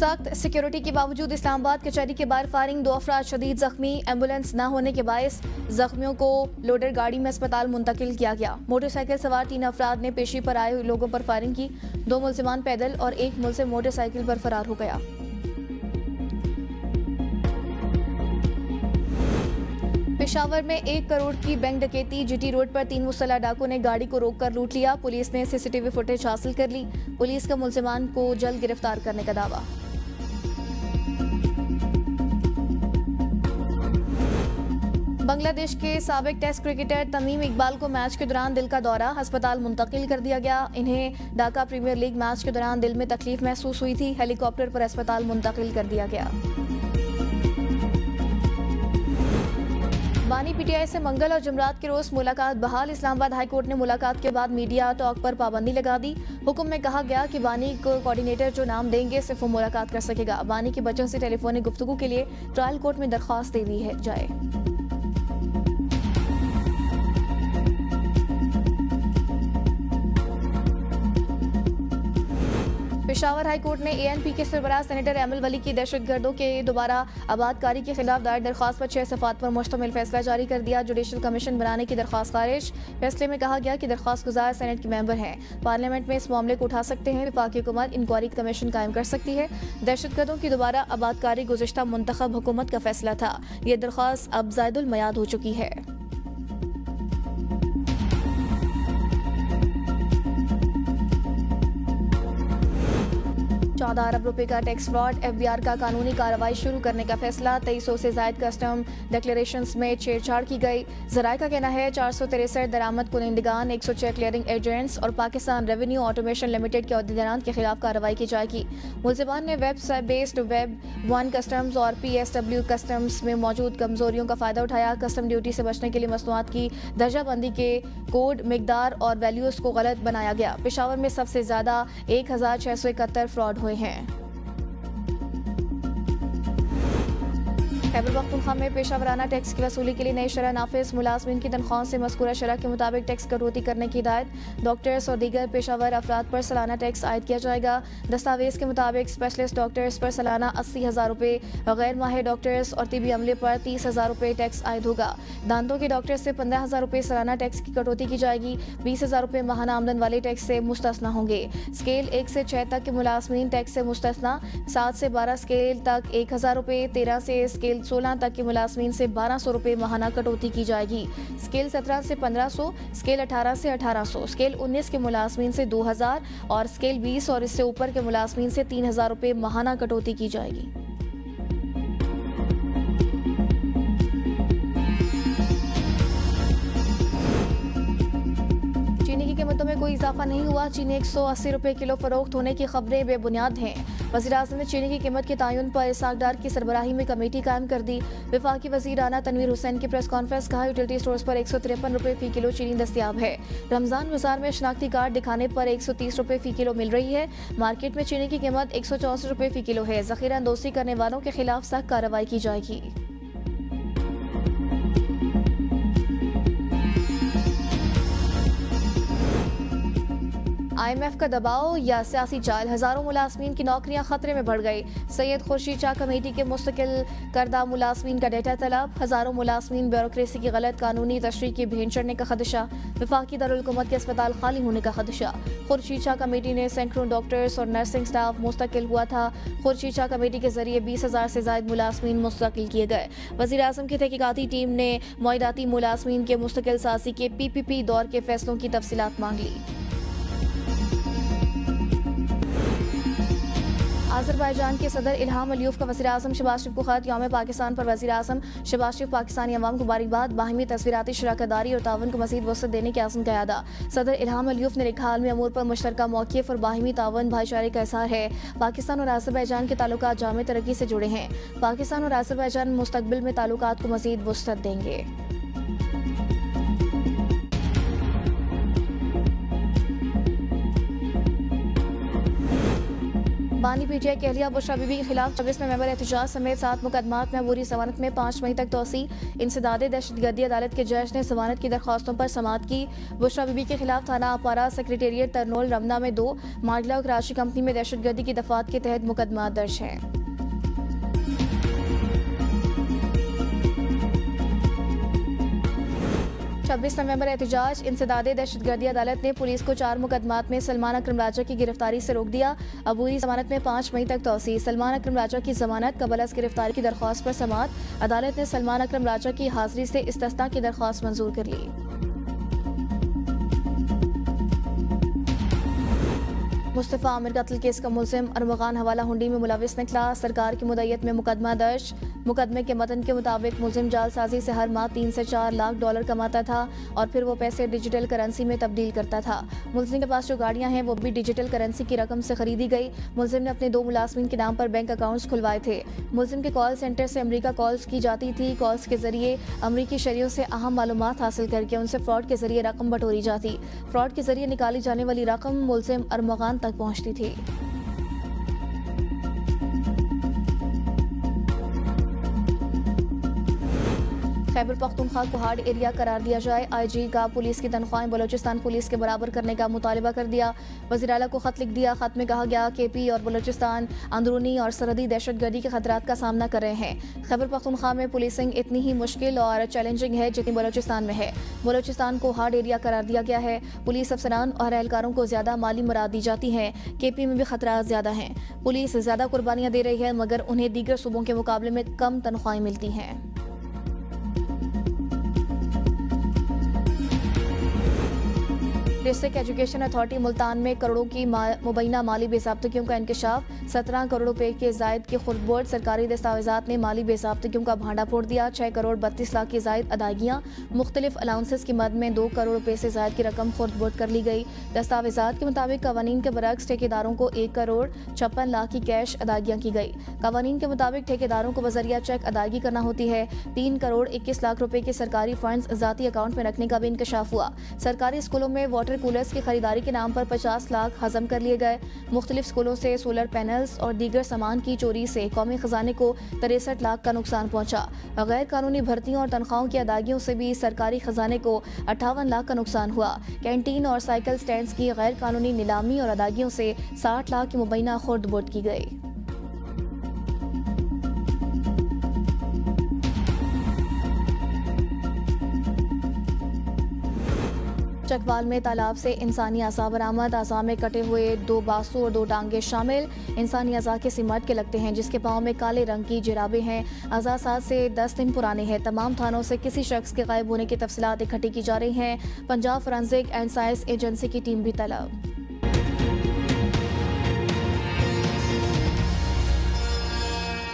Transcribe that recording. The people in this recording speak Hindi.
सख्त सिक्योरिटी के बावजूद इस्लामाबाद कचहरी के बाहर फायरिंग, 2 अफराद शदीद जख्मी। एम्बुलेंस न होने के बायस जख्मियों को लोडर गाड़ी में अस्पताल मुंतकिल किया गया। मोटरसाइकिल सवार 3 अफराद ने पेशी पर आए लोगों पर फायरिंग की। 2 मुलजिमान पैदल और एक मुलजिम मोटरसाइकिल पर फरार हो गया। पेशावर में 1 करोड़ की बैंक डकैती, जीटी रोड पर 3 मुसल्लह डाकुओं ने गाड़ी को रोककर लूट लिया। पुलिस ने सीसीटीवी फुटेज हासिल कर ली। पुलिस का मुलजिमान को जल्द गिरफ्तार करने का दावा। बांग्लादेश के साबिक टेस्ट क्रिकेटर तमीम इकबाल को मैच के दौरान दिल का दौरा, अस्पताल मुंतकिल कर दिया गया। इन्हें ढाका प्रीमियर लीग मैच के दौरान दिल में तकलीफ महसूस हुई थी। हेलीकॉप्टर पर अस्पताल मुंतकिल कर दिया गया। बानी पीटीआई से मंगल और जुमरात के रोज मुलाकात बहाल। इस्लामाबाद हाई कोर्ट ने मुलाकात के बाद मीडिया टॉक पर पाबंदी लगा दी। हुक्म में कहा गया कि बानी को कोऑर्डिनेटर जो नाम देंगे सिर्फ वो मुलाकात कर सकेगा। बानी के बच्चों से टेलीफोनिक गुफ्तगू के लिए ट्रायल कोर्ट में दरख्वास्त दे दी जाए। पेशावर हाई कोर्ट ने एएनपी के सरबराह सेनेटर एमएल वली की दहशतगर्दों के दोबारा आबादकारी के खिलाफ दायर दरख्वास्त पर 6 सफ़ात पर मुश्तमिल फैसला जारी कर दिया। जुडिशल कमीशन बनाने की दरख्वास्त खारिज। फैसले में कहा गया कि दरख्वास्त गुजार सेनेट के मेंबर हैं, पार्लियामेंट में इस मामले को उठा सकते हैं। वफाकी हुकूमत इंक्वायरी कमीशन कायम कर सकती है। दहशतगर्दों की दोबारा आबादकारी गुज़िश्ता मुंतखब हुकूमत का फैसला था। यह दरख्वास्त अब ज़ायदुल मयाद हो चुकी है। 14 अरब रुपए का टैक्स फ्रॉड, एफबीआर का कानूनी कार्रवाई शुरू करने का फैसला। 2300 से जायद कस्टम डिक्लेरेशंस में छेड़छाड़ की गई। जराये का कहना है 463 दरामद कुनिंदगान, 106 क्लियरिंग एजेंट्स और पाकिस्तान रेवेन्यू ऑटोमेशन लिमिटेड के अहदेदारान के खिलाफ कार्रवाई की जाएगी। मुलजिमान ने वेब बेस्ड वेब 1 कस्टम्स और PSW कस्टम्स में मौजूद कमजोरियों का फायदा उठाया। कस्टम ड्यूटी से बचने के लिए मसनूआत की दर्जाबंदी के कोड, मिकदार और वैल्यूज को गलत बनाया गया। पेशावर में सबसे ज्यादा 1671 फ्रॉड हुए हैं। खैबर पख्तूनख्वा में पेशावराना टैक्स की वसूली के लिए नई शरह नाफिज। मुलाजमीन की तनख्वाहों से मज़कूरा शरह के मुताबिक टैक्स कटौती करने की हिदायत। डॉक्टर्स और दीगर पेशावर अफराद पर सालाना टैक्स आयद किया जाएगा। दस्तावेज के मुताबिक स्पेशलिस्ट डॉक्टर्स पर सालाना 80,000 रुपये, गैर माहिर डॉक्टर्स और तिबी अमले पर 30,000 रुपये टैक्स आयद होगा। दांतों के डॉक्टर्स से 15,000 रुपये सालाना टैक्स की कटौती की जाएगी। 20,000 रुपये माहाना आमदन वाले टैक्स से मुस्तस्ना होंगे। स्केल 1 से 6 तक के मुलाजमीन टैक्स से मुस्तस्ना। 7 से 12 स्केल तक 1,000 रुपये, 13 से स्केल 16 तक के मुलाजमीन से 1200 रुपये माहाना कटौती की जाएगी। स्केल 17 से 1500, स्केल 18 से 1800, स्केल 19 के मुलाजमीन से 2000 और स्केल 20 और इससे ऊपर के मुलाजमीन से 3000 रुपये माहाना कटौती की जाएगी। चीनी की कीमतों में कोई इजाफा नहीं हुआ। चीनी 180 रुपये किलो फरोख्त होने की खबरें बेबुनियाद हैं। वज़ीर-ए-आज़म ने चीनी की कीमत के तयन पर इसहाक डार की सरबराही में कमेटी कायम कर दी। वफाकी वज़ीर राना तनवीर हुसैन की प्रेस कॉन्फ्रेंस। कहा यूटिलिटी स्टोर्स पर 153 रुपये फ़ी किलो चीनी दस्तियाब है। रमज़ान बाजार में शनाख्ती कार्ड दिखाने पर 130 रुपये फ़ी किलो मिल रही है। मार्केट में चीनी की कीमत 164 रुपये फ़ी किलो है। ज़ख़ीरा अंदोज़ी करने वालों के खिलाफ सख्त कार्रवाई की जाएगी। IMF का दबाव या सियासी चाल, हजारों मुलाजमीन की नौकरियां खतरे में बढ़ गई। सैयद खुर्शीद शाह कमेटी के मुस्तकिल करदा मुलाजमीन का डेटा तलब। हजारों मुलाजमीन ब्यूरोक्रेसी की गलत कानूनी तशरीह की भेंट चढ़ने का खदशा। वफाकी दारुल-हुकूमत के अस्पताल खाली होने का खदशा। खुर्शीद शाह कमेटी ने सैकड़ों डॉक्टर्स और नर्सिंग स्टाफ मुस्तकिल हुआ था। खुर्शीद शाह कमेटी के जरिए 20,000 से ज्यादा मुलाजमीन मुस्तकिल किए गए। वज़ीर-ए-आज़म की तहकीकाती टीम ने मुआइदाती मुलाजमीन के मुस्तकिल साजी के PPP दौर के फैसलों की तफसीलात मांग ली। अज़रबैजान के सदर इल्हाम अलीयव का वज़ीर-ए-आज़म शहबाज शरीफ को खत। यौम पाकिस्तान पर वज़ीर-ए-आज़म शहबाज शरीफ पाकिस्तानी अवाम को मुबारकबाद। बाहिमी तस्वीराती शराकतदारी और तावन को मज़ीद वसअत देने के आज़म का यादा। सदर इल्हाम अलीयव ने लिखा, आलमी अमूर पर मुश्तरका मौक़िफ़ और बाहिमी तावन भाईचारे का इज़हार है। पाकिस्तान और अज़रबैजान के ताल्लुकात जामे तरक्की से जुड़े हैं। पाकिस्तान और अज़रबैजान मुस्तक़बिल में ताल्लुकात को मज़ीद वसअत देंगे। बानी पीटीआई की अहलिया बुशरा बीबी के खिलाफ 26 नवंबर एहतजाज समेत 7 मुकदमात में अबूरी जमानत में 5 मई तक तोसी। इंसदादे दहशतगर्दी अदालत के जज ने जमानत की दरख्वास्तों पर समाअत की। बुशरा बीबी के खिलाफ थाना अपारा सेक्रेटेरिएट तरनोल रमना में 2, माडला और कराची कंपनी में दहशतगर्दी की दफात के तहत मुकदमा दर्ज है। 26 नवंबर एहतजाज इंसदादे दहशतगर्दी अदालत ने पुलिस को 4 मुकदमात में सलमान अकरम राजा की गिरफ्तारी से रोक दिया। अबूरी जमानत में 5 मई तक तोसी। सलमान अकरम राजा की जमानत कबल अज़ गिरफ्तारी की दरख्वास्त पर समाअत। अदालत ने सलमान अकरम राजा की हाजिरी से इस्तिस्ना की दरख्वास्त मंजूर कर ली। मुस्तफ़ा आमिर कत्ल केस का मुलजिम अरमगान हवाला हुंडी में मुलविस निकला। सरकार की मुद्दत में मुकदमा दर्ज। मुकदमे के मतन के मुताबिक मुलजिम जालसाजी से हर माह 3 से 4 लाख डॉलर कमाता था और फिर वो पैसे डिजिटल करेंसी में तब्दील करता था। मुलजिम के पास जो गाड़ियां हैं वो भी डिजिटल करेंसी की रकम से खरीदी गई। मुलजिम ने अपने 2 मुलाजमीन के नाम पर बैंक अकाउंट्स खुलवाए थे। मुलजिम के कॉल सेंटर से अमरीका कॉल्स की जाती थी। कॉल्स के जरिए अमरीकी शहरियों से अहम मालूमात हासिल करके उनसे फ्रॉड के जरिए रकम बटोरी जाती। फ्रॉड के जरिए निकाली जाने वाली रकम मुलजिम अरमगान तक पहुंचती थी। खैबर पख्तूनख्वा को हार्ड एरिया करार दिया जाए। आईजी का पुलिस की तनख्वाहें बलोचिस्तान पुलिस के बराबर करने का मुतालबा कर दिया। वज़ीर आला को खत लिख दिया। खत में कहा गया केपी और बलोचिस्तान अंदरूनी और सरहदी दहशतगर्दी के खतरात का सामना कर रहे हैं। खैबर पख्तूनख्वा में पुलिसिंग इतनी ही मुश्किल और चैलेंजिंग है जितनी बलोचिस्तान में है। बलोचिस्तान को हार्ड एरिया करार दिया गया है। पुलिस अफसरान और एहलकारों को ज्यादा माली मराद दी जाती हैं। केपी में भी खतरा ज्यादा हैं। पुलिस ज्यादा कुर्बानियां दे रही है मगर उन्हें दीगर सूबों के मुकाबले में कम तनख्वाहें मिलती हैं। डिस्ट्रिक्ट एजुकेशन अथॉरिटी मुल्तान में करोड़ों की मुबैना माली बेज़ाब्तगियों का इंकशाफ। 17 करोड़ रुपए के जायद की खुर्द बोर्ड सरकारी दस्तावेजात ने माली बेज़ाब्तगियों का भांडा फोड़ दिया। 6 करोड़ 32 लाख की जायद अदायगियाँ। मुख्तलिफ अलाउंसेस की मद में 2 करोड़ रुपए से जायद की रकम खुर्द बोर्ड कर ली गई। दस्तावेजात के मुताबिक कवानीन के बरक्स ठेकेदारों को 1 करोड़ 56 लाख की कैश अदायगियाँ की गई। कवानीन के मुताबिक ठेकेदारों को बजरिया चेक अदायगी करना होती है। 3 करोड़ 21 लाख रुपए के सरकारी फंड्स जाती अकाउंट में रखने का भी इंकशाफ हुआ। सरकारी स्कूलों में वाटर कूलर्स की खरीदारी के नाम पर 50 लाख हजम कर लिए गए। मुख्तलिफ स्कूलों से सोलर पैनल्स और दीगर सामान की चोरी से कौमी खजाने को 63 लाख का नुकसान पहुंचा। गैर कानूनी भर्तियों और तनख्वाहों की अदायगियों से भी सरकारी खजाने को 58 लाख का नुकसान हुआ। कैंटीन और साइकिल स्टैंड्स की गैर कानूनी नीलामी और अदायगियों से 60 लाख की मुबैना खुर्द बोर्ड की गई। चकवाल में तालाब से इंसानी अज़ा बरामद। अज़ा में कटे हुए 2 बासु और 2 टांगे शामिल। इंसानी अज़ा के सिमट के लगते हैं जिसके पाँव में काले रंग की जिराबें हैं। अज़ा 7 से 10 दिन पुराने हैं। तमाम थानों से किसी शख्स के गायब होने की तफसीलात इकट्ठी की जा रही हैं। Punjab forensic and science agency की टीम भी तलब।